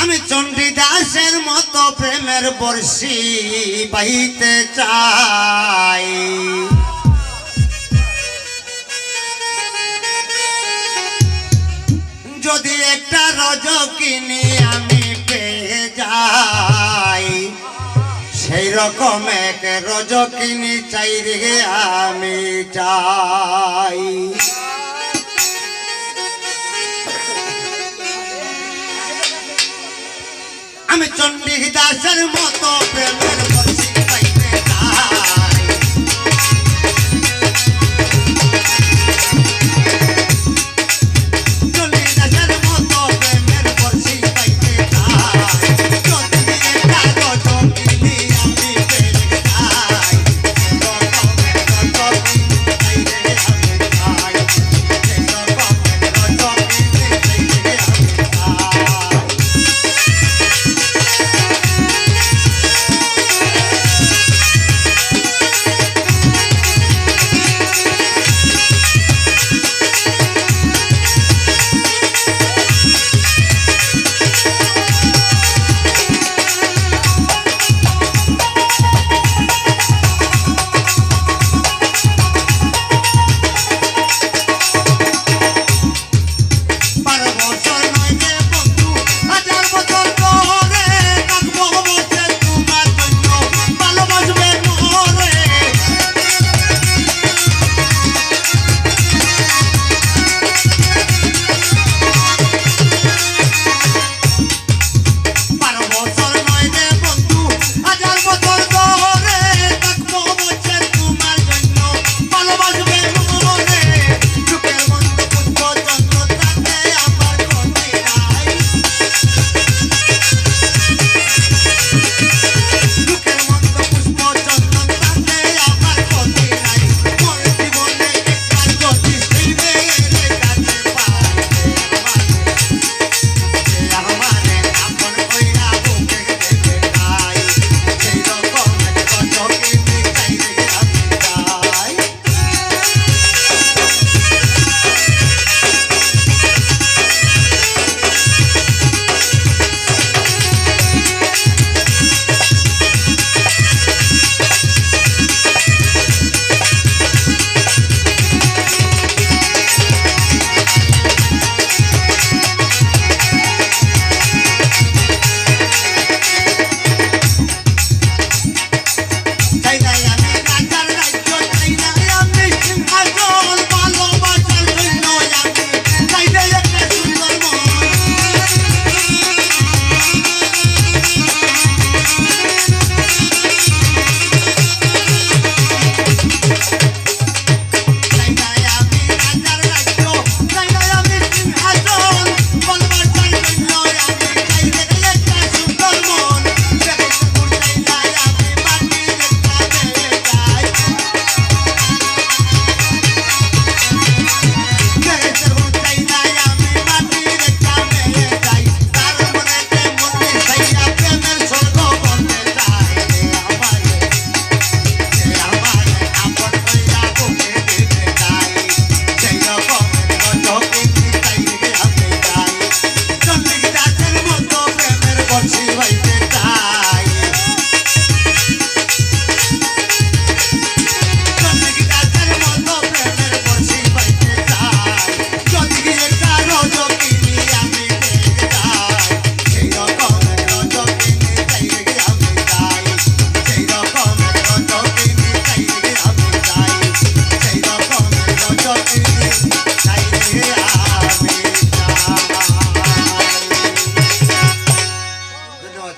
আমি চণ্ডীদাসের মতো প্রেমের বর্ষি বাইতে চাই। যদি একটা রজকিনী আমি পেয়ে যাই, সেই রকম এক রজকিনী চাই রে আমি চাই। আমি চণ্ডীদাসের মতো প্রেমের বর্ষি পাইতে চাই। চণ্ডীদাসের মতো প্রেমের বর্ষি পাইতে চাই। যদি একটা রজকিনী আমি পেয়ে যাই, রকমের রজকিনী চাই রে আমি চাই। সেই রকমের রজকিনী চাই রে আমি চাই।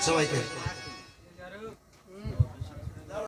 সবাইকে।